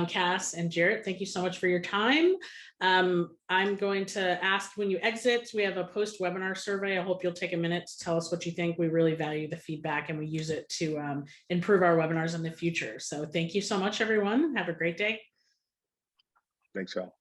Cass and Jarrett, thank you so much for your time. I'm going to ask when you exit, we have a post-webinar survey. I hope you'll take a minute to tell us what you think. We really value the feedback and we use it to improve our webinars in the future. So thank you so much, everyone. Have a great day. Thanks, y'all.